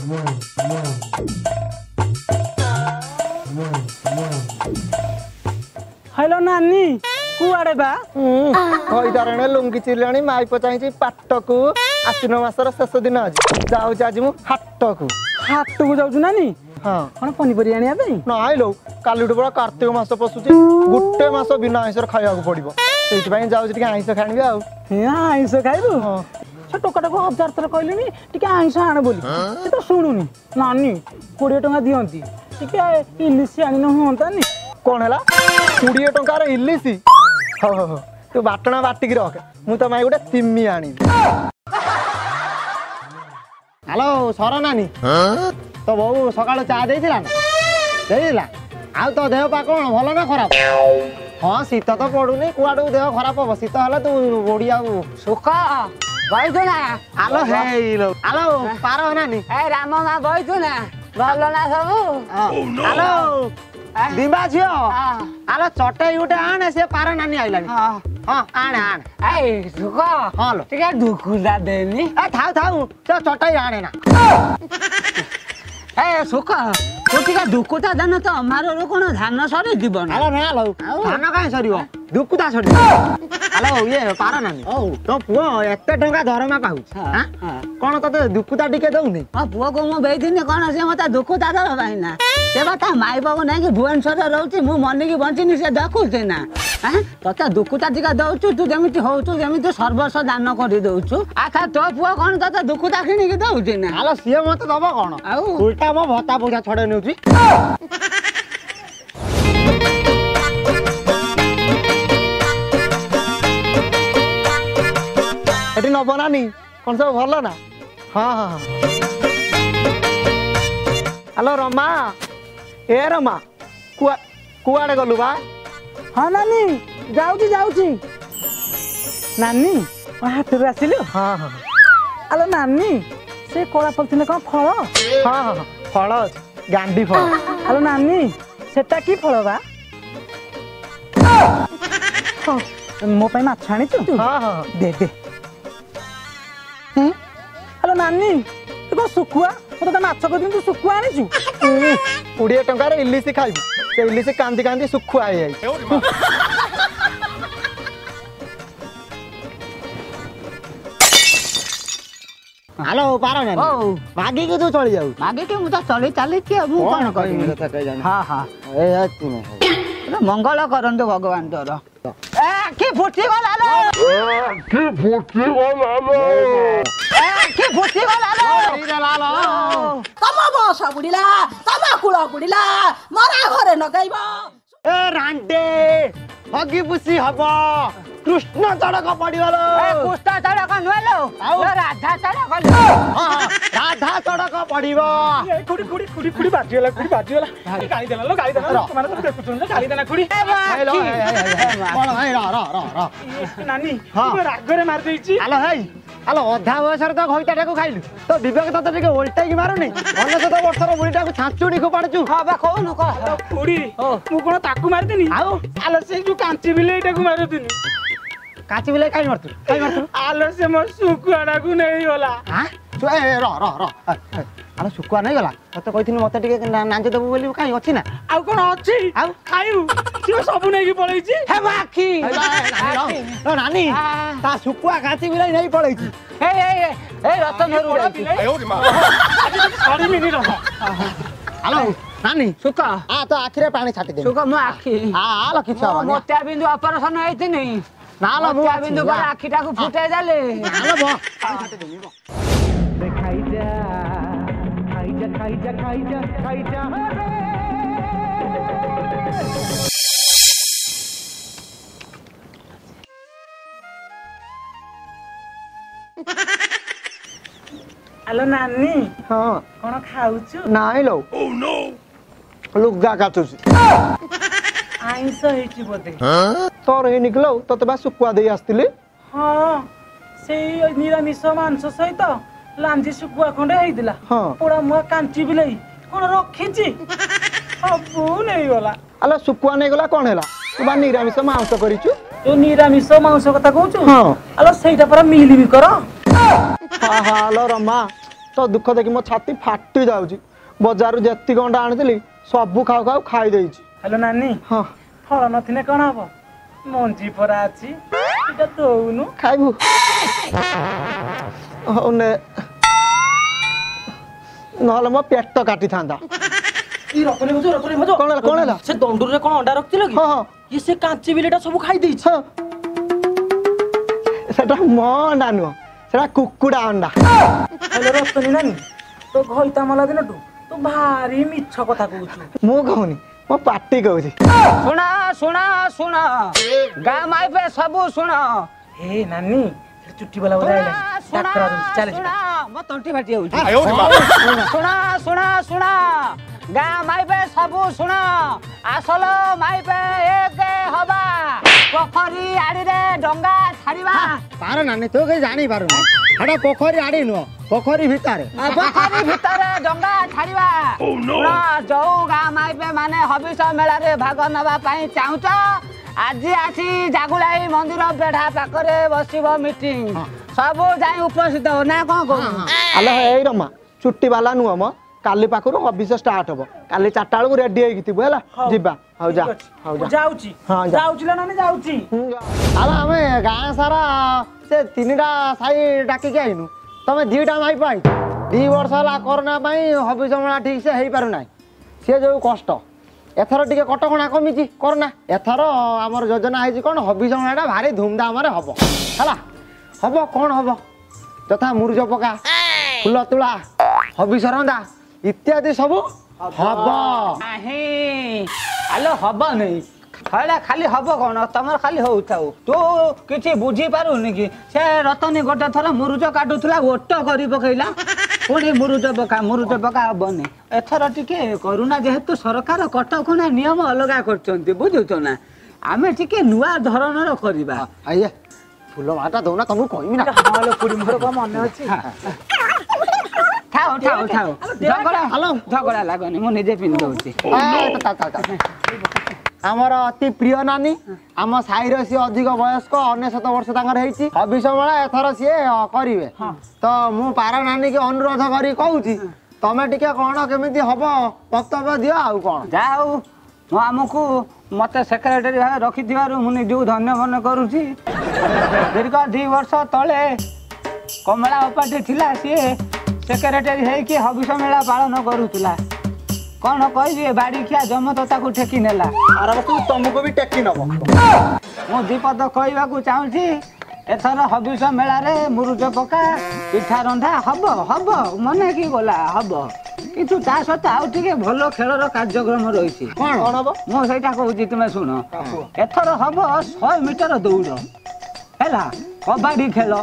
hello नानी कुआड़े बा हईदारणे लुंगी चिरलाणी माई पचाई पाट को आश्विन मासर शेष दिन आज जाऊँ आज मुझे हाट को जाऊँ नानी हाँ कौन पनीपरिया आनिया नाई लो काली बड़ा कार्तिक मास पशुचे गोटे मास बिना आइंस खावा पड़ो से जाऊँ आइंस खाणी आइंस खाइबू से टोकाटा को 1000 थर कहली टे आइंस आण बोली से तो शुणुनी नानी 20 टंका दियंती टे इलिशी आनी हुंतानी कौन है 20 टंकार इलिशी हो तू बाटना बाटिक रख मु तो माई गोटे तिमी आनी हेलो सर नानी तो बहु सकाल चा देला आ तो देह पा कौन भल ना खराब हाँ शीत तो पड़ूनी कुआडू देह खराब हम शीत है तू ओडिया सुखा बइछु ना आलो हेलो आलो पारो नानी ए राम मा बइछु ना भल ना सब आलो दिबा छियो आलो चटई उठे आने से पारो नानी आइलानी हां आने आने ए सुखा हां ठीक है दुखुला देनी ए थाऊ तो चटई आने ना ए सुखा तो ठीक है दुखुता दान तो हमारो कोन धान सरे जीवन आलो ना आलो धान काहे सरियो दुखुता सरियो आलो ये पारो नानी तो पुओ एते टंका दरमा पाउछ हां कोन तते दुखुता टिके दउनी हां पुओ को मो बेदिने कोन से मता दुखुता दर भाइना से बता माई बाबू नहीं कि भुवनेश्वर रहउची मु मनी की बंचिनी से देखुते ना हां तते दुखुता टिका दउछु तू जेमिति होउछु जेमिति सर्वस्व दान करि दउछु आखा तो पुओ कोन तते दुखुता किनि कि दउची ना आलो सिए मते दबो कोन उल्टा मो भत्ता पैसा छडे नेउची एटी न बनानी कौन सब भल ना हाँ हाँ हेलो रमा ए रमा कुआड़े गलु बा हाँ नानी जाऊची जाऊची नानी हाथ रे आसिलु हाँ हाँ आलो नानी से कोला पलथिने कौन फल हाँ हाँ फल गांडी फल आलो नानी सेटा की फल बा मो पे माछ आनी तू हाँ हाँ दे दे हेलो नानी तू को सुकुआ तो माछ को दिन तू सुकुआ आनी छु 20 टंकार इलिशी खाइबी से इलिशी कांदी कांदी सुखुआ आइ जाई हेलो पारो ना मागी के तू चली जाऊ मागे के मु तो चली चली छी मु कोन कहि कथा कह जानी हां हां ए तू मंगल करंतु भगवान तोर ए की फुटी गला लो की फुटी गला लो तमा बस बुढीला तमा कुला बुढीला मरा घरे नगाइब ए रांडे हगी पुसी हबो कृष्ण चड़क पड़िगलो ए कृष्ण चड़क नलो राधा चड़क हां राधा चड़क पड़िबो खुड़ी खुड़ी खुड़ी खुड़ी बाजिला गाली देला लो गाली देला माने तो देखु न गाली देना खुड़ी हेलो बोल भाई रा नानी तू रागरे मार देछि हेलो अधा बयसर तो घइटा को खाइलु तो विवेक तो टिके उल्टा की मारुनी 19 वर्षर बुढ़ीटा को छांचुडी को पाडचु हां बा कोन को खुड़ी मु कोन ताकू मार देनी आउ आलो से जो कांची बिलेटा को मार देनी काची बिले काई मारतु आलो से मो सुकुआडा को नहीं होला हां तो ए रो आलो सुकुआ नहीं गला तते कहिथिन मते टिके नांजे देबु बोली काई अछि ना आउ कोन अछि आउ खाइउ से सब नहीं की पळै छी हे माखी रो नानी ता सुकुआ काची बिले नहीं पळै छी ए रतन हरू आयो रे मां सॉरी मिनी रहो हेलो नानी सुका आ तो आखिरे पानी छाटी दे सुका म आखी आ लो किछ हो मोत्या बिंदु ऑपरेशन होइति नहीं ना लो मोत्या बिंदु पर आखीटा को फुटाई देले हेलो बो पानी छाटी दे खाई जा हेलो नानी हां कोन खाउछु नाइ लो ओह नो लुगा काटुछु आइंस हेछि बोते तोर हे निकलो तते बा सुकुआ देई आस्तिले हां सेई निरामिष मांस सहित लांजी सुकुआ खंडे हेइदिला हां पोड़ा मुआ कांची बिलाई कोन रखिछि सबु नहीं गला अला सुकुआ नहीं गला कोन हैला तू बा निरामिष मांस करिछु तो निरामिष मांस कथा कहछु हां अला सेइटा पर मिली भी कर हां हां लो रमा तो दुख देखि मो छाती फाटी जाउची बाजार जेति गंडा आनिथिली सब खाऊ खाऊ खाई देइची हेलो नानी हां फल नथिने कौन हब मंजी परा अछि इटा दउनु खाइबु ओने नहले मो पेट काटी थांदा ई रतने भजो कोन होला से दंडुर रे कोन अंडा रखतिलो कि हां ये से कांची बिलेटा सब खाई देइछ सेटा मो अंडा नु सेटा कुकुडा अंडा हेलो रतनी नानी तो घइता मला दिनटू तो भारी मिछ कथा कहउछु मु कहूनी मो पार्टी कहूची ଶୁଣ ଶୁଣ ଶୁଣ ଗାଁ ମାଇପେ ସବୁ ଶୁଣ हे नानी चुट्टी वाला बोला डाकरा चल ମୋ ତଣ୍ଟି ଫାଟି ଯାଉଛି ଶୁଣ ଶୁଣ ଶୁଣ ଗାଁ ମାଇପେ ସବୁ ଶୁଣ ଆସଲ ମାଇପେ ଏକ ହବା ପୋଖରୀ ଆଡ଼ିରେ ଡଙ୍ଗା ଛାଡ଼ିବା ପାର ନାନି ତୁ କେହି ଜାଣି ପାରୁନି ହେଟା ପୋଖରୀ ଆଡି ନୁହ ପୋଖରୀ ଭିତରେ ଡଙ୍ଗା ଛାଡ଼ିବା ଶୁଣ ଯୋଉ ଗାଁ ମାଇପେ ମାନେ ହବିଷ ମେଳାରେ ଭାଗ ନେବା ପାଇଁ ଚାହୁଁଛ ଆଜି ଆସି ଜାଗୁଳାଇ ମନ୍ଦିର ବେଢା ପାଖରେ ବସିବ ମିଟିଂ ସବୁ ଯାଇ ଉପସ୍ଥିତ ହବ ନା କଣ କହୁଛ ଆଲୋ ଏଇ ରମା ଛୁଟି ବାଲା ନୁହ ମ କାଲି ପାଖରୁ ହବିଷ ଷ୍ଟାର୍ଟ ହବ କାଲି 4ଟା ବେଳକୁ ରେଡି ହେଇକି ଥିବୁ ହେଲା ଯିବା ହଉ ଯା ହଉ ଯା ଯାଉଛି ହଁ ଯାଉଛି ନା ନାନି ଯାଉଛି ଆଲୋ ଆମେ ଗାଁ ସାରା ସେ 3ଟା ସାହି ଡାକିକି ଆଇନୁ ତମେ 2ଟା ମାଇ ପାଇ 2 ବର୍ଷ ହେଲା କରୋନା ପାଇଁ ହବିଷ ମେଳା ଠିକ ସେ ହେଇପାରୁନାହିଁ ସେ ଯୋଉ କଷ୍ଟ एथर टिके कटकणा कमी करना एथर आमर योजना है कौन हबिष मेला भारी धूमधाम हम है हम कौन हम तथा मुरुज पका फुल तुला हबिष रंदा इत्यादि सब हम हेलो हम नहीं खड़ा खाली हम कौन तुम खाली हो तू किसी बुझी पारुनि कि से रतनी गोटे थर मुरुज काटुला ओट कर पकईला पुणी मुरुज पका हेनी एथर टिके करुणा जेहेतु सरकार कटकणा नियम अलग कर बुझुच ना आम टिके नुआ धरणर करवा आइए फुल माटा दौना तुमको कहमी ना मन अच्छी ठाओ ठाओ ठाओ झगड़ा लगनी मुझे पिंधि दौची आमर अति प्रिय नानी आम साईर सी अधिक वयस्क 99 वर्ष हबिष मेला एथर सी करेंगे तो मु पार नानी के अनुरोध करी कहूँ तमें टिके कौन केमी हम वक्तव्य दियो आउ कौन जाऊ आमको मत सेक्रेटरी भाव रखि मुझे जो धन्य मन करुँची दीर्घ 2 वर्ष तले कमला उपाधि थिला सी सेक्रेटरी है हबिष मेला पालन करूला कौन कह बाड़ी खिया जम तो ताकू ठेकी नेला तुमको भी टेकी नब मु दीपद कहवा चाहूँगी एथर हबिष मेला रे मुरुज पका पिठा रंधा हब हब मन की गला हब किंतु ता सहित आउ टिके भलो खेलर कार्यक्रम रही मुझे कहूँ तुम्हें शुण एथर हम 100 मीटर दौड़ है कबाडी खेल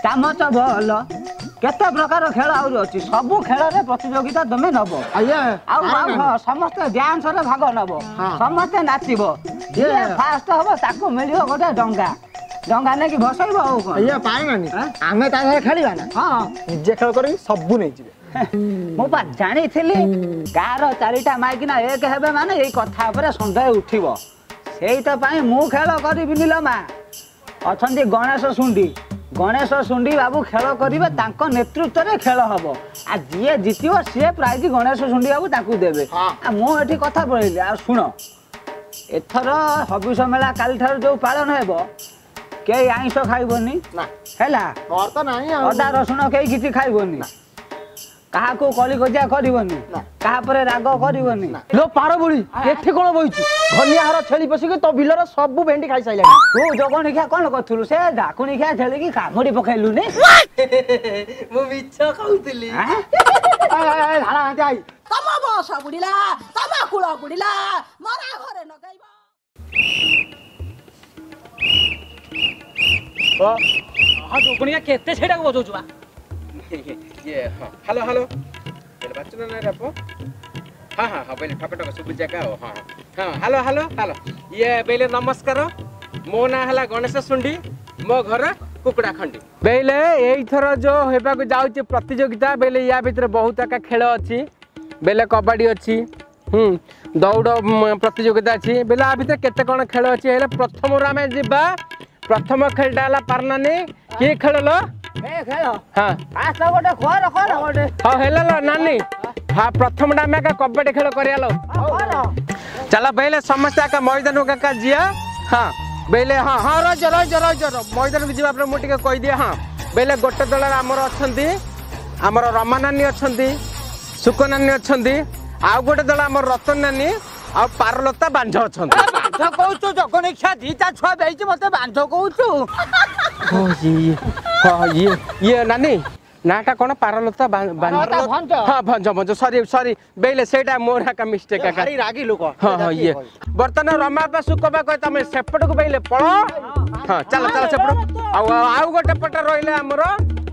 चामच बल केते प्रकार खेल आउर अच्छी सबू खेल प्रतियोगिता तुम नब समस्ते डांस रे भाग नब समस्ते नाचब जी फास्ट हम ताको मिल गोटे डंगा डंगा नहीं भसैब आमे खेलिबा ना हाँ निजे खेल कर सबू नहीं जीवे मु जानी गाँव 4टा माइकिना एक हेबे माने यही कथा सन्देह उठिब से मु खेल करी मा अच्छा गणेश सुंडी बाबू खेल करेंगे नेतृत्व में खेल हम आ जी जितब सी प्राइज गणेश सुंडी बाबू ताकू देवे मुझे कथा पढ़ी आ शुण एथर हबिष मेला काली ठार जो पालन हो कई आइंस खाइबनी है अदा रसुण कई किसी खाइबनी क्या कली गजा करनी क्या राग करनी लो पार बुड़ी एठी कोन बइछु घनियाहार छेली पसिके तो बिलर सब भेंडी खाई साइला तू जगणिखिया कौन कथुलु से डाकुणिखिया छेली की कामुड़ी पकैलु ने मु मिछ खाउतली धारा हाते आई तम बस बुढ़िला तम कुल बुढ़िला मरा घरे न गइबा हां जोगणिया केते छेडा बजौजुवा ये हेलो हेलो बेले बाचु ना रापो हाँ हाँ हाँ बेले ठक ठक सुबु जगह हो हाँ हाँ हेलो हेलो हेलो ये बेले नमस्कार मो ना हला गणेश सुंडी मो घर कुकुड़ा खंडी बेले एई थर जो हेबा को जाउची प्रतियोगिता बेले या भीतर बहुत का खेल अछि बेले कबड्डी अछि दौड़ प्रतियोगिता अछि बेले आ भीतर केते कोन खेल अछि हेले प्रथम रो हमें जिबा प्रथम खेलटा हला पारनानी की खेललो ए खेल हाँ आस गोटे खोर खोर गोटे हाँ हेला लो नानी हाँ प्रथम टा आम कबड्डी खेल करिया चलो बेले समस्या का मैदान का जिया हाँ बेले हाँ हाँ रज रज रज मैदान को जीवा मुझे कही दिए हाँ बेले गोटे दल आमर अच्छा आमर रमा नानी अच्छा सुक नानी अच्छा आउ गोटे दल आम रतन नानी आ पारलता बांझ अच्छा कहू जगन इच्छा दीटा छुआ बेच मत बांध कहू ये नानी नाटा कौन पारलता हाँ भंज भंज सॉरी सॉरी बेले सेटा मोर का मिस्टेक का रागी लोक हाँ हाँ ये बर्तमान रमा सुकबा कह तुम सेपट को बेले पड़ हाँ चल चल सेपट आउ गोटे पटे रही आमर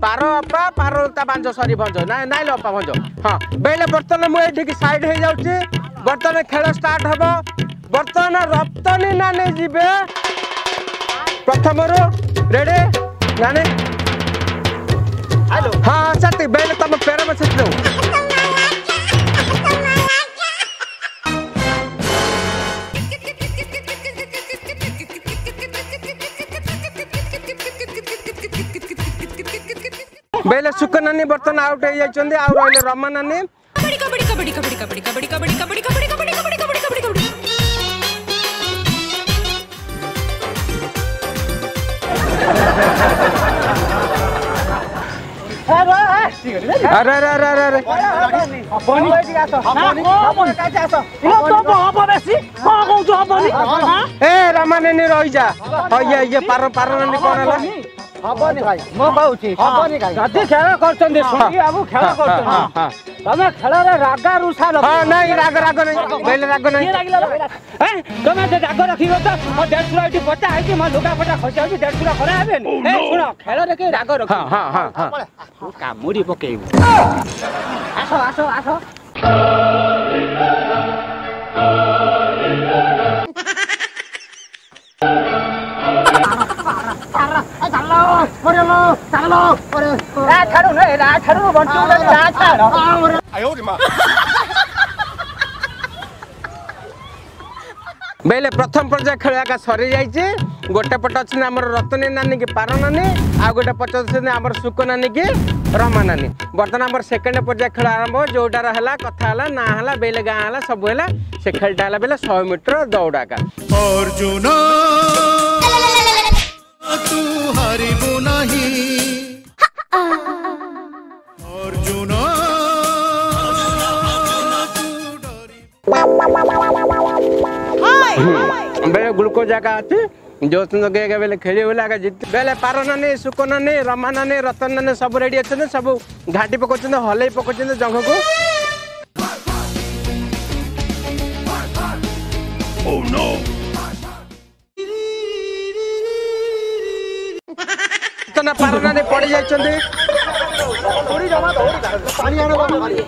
पार अपा पारलता बांझ सॉरी भंज ना नाइल अपा भंज हाँ बेले बर्तमान मुझे साइड हो जाऊँ बर्तमान खेल स्टार्ट हम बर्तमान रतनी नानी जीवे प्रथम रेडी नानी हाँ सती बेले तुम पैर में सच दो बेले सुक नानी बर्तन आउट हो जाइछन्दी आ रहिले रमा नानी अरे अरे अरे अरे अरे ए रमा नानी रही जा ये पार पार नानी कौन है हबनी भाई मो कहूची हबनी भाई जदी खेल करछन सुनी बाबू खेल करछन तमे खेल रे रागा रुसा ल हां नहीं राग राग नहीं बेले राग नहीं ए तमे जे राग रखी गत ओ 150 आइटी पचा आइटी म लुगा फटा खसी 150 खरा आबे ए सुन खेल रे के राग रखी हां हां हां तू कामुडी पकेइबू आसो आसो आसो बेले प्रथम पर्याय खेल का सरी जाइए गोटे पट अच्छे आम रतनी नानी की पार नानी आ गोटे पट अच्छे आम सुक नानी की रमा नानी बर्तमान आम सेकेंड पर्याय खेल आरंभ जोटार है कथा है ना है बेले गाँ है सब है से खेलटा है बेले 100 मीटर दौड़ा का अर्जुन तू हारिबु नहीं अर्जुन बेले ग्लूकोज जगह अच्छी जो गए बेले खेली बोले जीत बेले पार नानी सुक नानी रमा नानी रतन नानी सब रेडी अच्छे सब घाटी पकाउछन हलै पकाउछन जंघ को Oh no तना पार नानी पड़ी जाइछन्ते दौड़ी जमा दौड़ी पानी आनो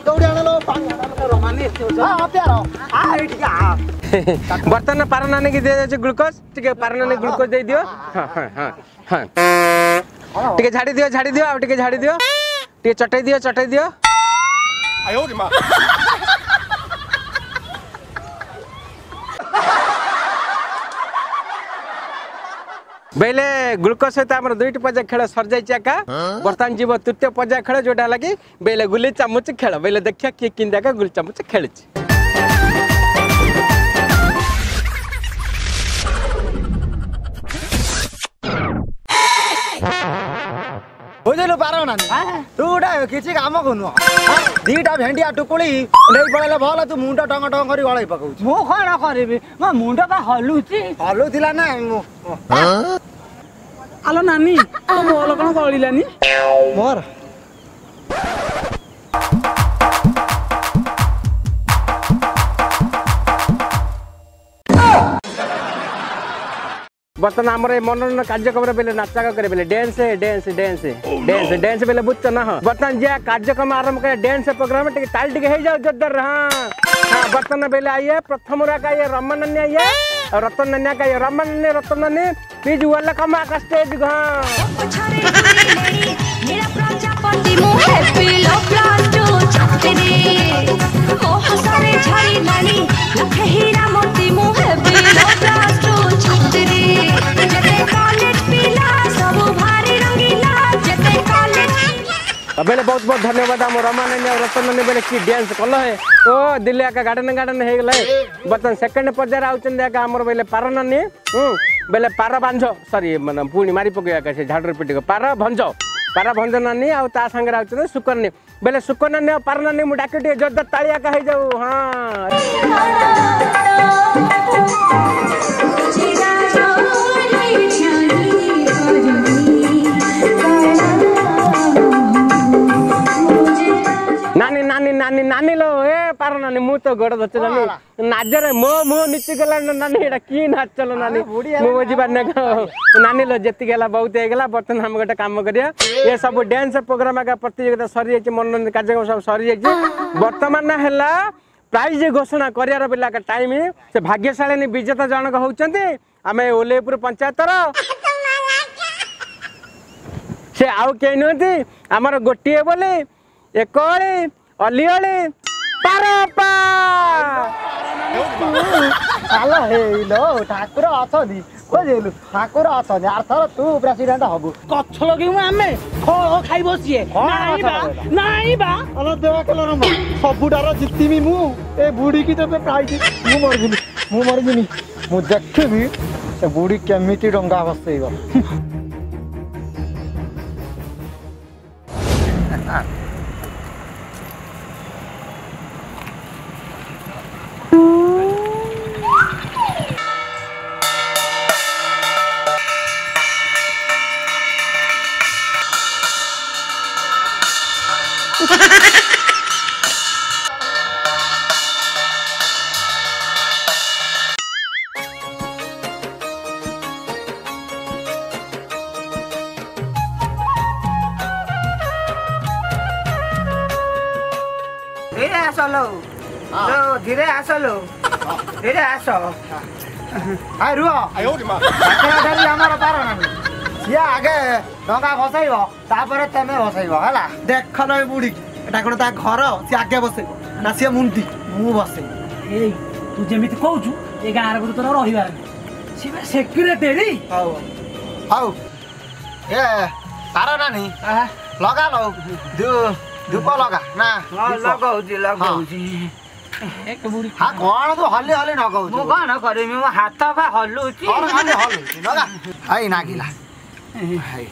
दौड़ी आनो लो पानी आनो रमानी हां प्यारो आ एठी आ बर्तन पार नानी की दे जाए ग्लूकोज टिके पार नानी ग्लूकोज दे दियो हां हां हां हां टिके झाड़ी दियो आ टिके झाड़ी दियो टिके चटई दियो आयो रे मां बेले ग्लूकोज सहित आम दुईट पर्याय खेल सर जाइए बर्तमान जीव तृतीय पर्याय खेल जोटा लगी बेले गुली चामच खेल बेले देखिए किए कि गुली चामच खेली बुझिलु पारो नानी तू गोटा किछि काम कनु दीटा भेंडिया टुकुली नै पळले भल तू मुंडा टंग टंग करी गळै पकाउछ मो खण करबी म मुंडा बा हलुची हलु थिला ना आलो नानी तो बोल कौन गलिलानी मोर बर्तमान आम मनोरंजन कार्यक्रम बेले नाचाक करे बेले dance dance dance dance dance बेले बुझ ना बर्तमान जे कार्यक्रम आरंभ करे डांस प्रोग्राम टिके ताल टिके हे जाओ जोरदार हां हां बर्तमान बेले आइए प्रथम रा का ये रमन नन्या आइए और रतन नन्या का ये रमन नन्या रतन नन्या प्लीज वेलकम का स्टेज हां मेरा प्रजापति मो हैप्पी लव प्लान टू छाते रे मोह सारे झरी नानी लखे हीरा मोती मो हैप्पी लव प्लान टू छाते रे जते कॉलेज पिला सब भारी रंगीला जते बेले बहुत बहुत धन्यवाद आम रमा नानी और रतन नानी बेले की डांस कल है ओ दिल्ली आका गार्डन गार्डन हो गला बर्तमान सेकंड पर्यायर आउचंदी आका हमर बेले पार नानी बेले पार बांझ सॉरी माने पुणी मारी पकया का से झाडर पिटी को पार भंज नानी आ ता संगे आउचंदी सुकन्नी बेले सुकन्नी और पार नानी मु डाकटे जोरदार तालिया का हे जाऊ हां नानी नानी नानी नानी लो ए पार नानी मु तो गोड़ धच नानी नाजरे मो मो नीचे गला नानी एटा की नाच चलो नानी मु बुझी पाने नानी लो जेति गेला बहुत हे गेला बर्तन हम गोटे काम करिया ये सब डांस प्रोग्राम का प्रतियोगिता सरी जाय मनोरंजन कार्यक्रम सब सरी जाय वर्तमान हैला प्राइज घोषणा करियार बिला का टाइम से भाग्यशाली विजेता जनक होउचंती आमे ओलेपुर पंचायतर से आउ के नथि हमर गोटिए बोले एकड़ी अलिअली पारपा आलो हेलो ठाकुर अछदी बुझिलु ठाकुर अछदी आर्थर तू प्रेसिडेंट हबु गछ लगिमु आमे फळ खाइ बसिए नाइ बा अल देवा कलर म सबुडार जितिमी मु ए बुडी की तो प्राइज मु मरजिनी मु देखिबी से बुडी केमिति डंगा बसैबो धीरे आसलो धीरे आस आइ रुह哎呦我的妈！ हमर पार नानी सिया आगे डंगा बसैबो तापर तमे बसैबो हला देख न बुडी एटा कोन ता घर से आगे बसैबो ना से मुंडी मु बसै ए तू जेमिति कहूछु ए गार को तोर रहिबार सिबे सेक्रेटरी हाउ हाउ ए पार नानी लगा लो धूप लगा ना लगाउजी एक बुडी हा कोन तो हल्ले हल्ले नगाउ मु कन करमी मो हात पा हल्लुची और हल्ले हल्ले लगा हाय नागिला हाय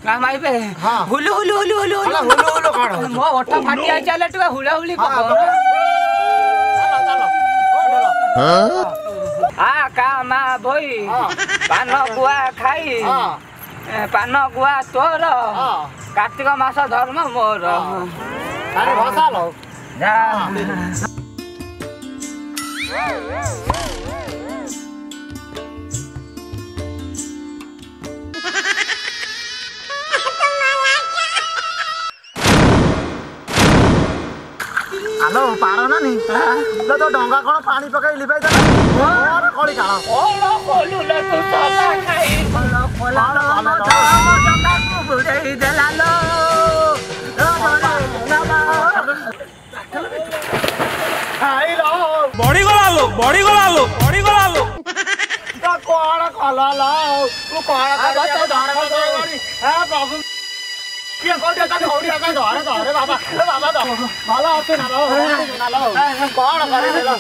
काम आइबे हां हुलु हुलु हुलु हुलु हला हुलु हुलु कोन मो ओठा फाटी आइ चले टुका हुला हुली को चलो चलो ओ डलो आ कामा भई पान गुआ खाई पान गुआ तोर कार्तिक मास धर्म मोर अरे भाषा लो जा हेलो पार नानी ले तो डंगा कोन पानी पकाई लिबाई दे और कोली काला ओलो कोलु ले तू सता खाई ओलो कोला डंगा को बुड़े देलालो हाय लो बड़ी गलालो बड़ी गलालो बड़ी गलालो ता कोन काला ला तू कोन काला धर गड़ी ए बाबू के कोटे ता ओडी आका धर धर बाबा ए बाबा द भालो आछे ना लो कोन करे देला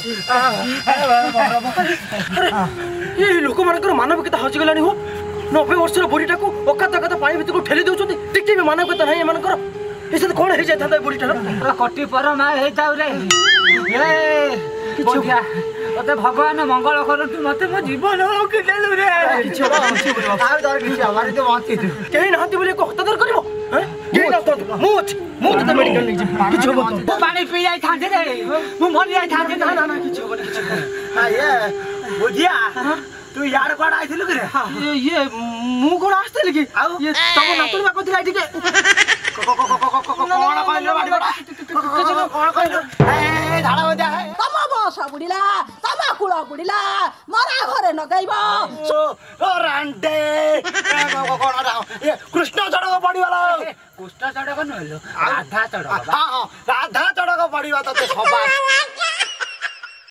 ए लोक मानकर मानविकता हजि गलानी हो 90 वर्षर बुढ़ीटा को ओकात ओकात पानी भितर को ठेली दउछथि टिके भी मानविकता नाही एमानकर एसे कोन हे जाय थादा बुढ़ीटा कटी पर मा हे जाउ रे ए बोलिया ओते भगवान मंगल करतु मते मो जीवन किदेलु रे किछ आ दर किछ हमारी तो बात की केही नहति बोले को हतादर करबो हैं केही न तो मु तो मेडिकल ले किछ होबो तो पानी पी जाय थांदे रे मु मरि जाय थांदे ना ना किछ होबो किछ ये बुझिया तू यार कोड आइथिलु रे ये मु कोन आस्तेल की ये तब नातुल बा कोथिला ठीक कोण कहलो बाडी बडा कोण कहलो ए झाडा होत्या तम बस बुढीला तम कुळ बुढीला मरा घरे नगैबो ओ रांडे कोण ये कृष्ण चढक पडिवाला कृष्ण चढक नहलो राधा चढक हां राधा चढक पडिवा त सभा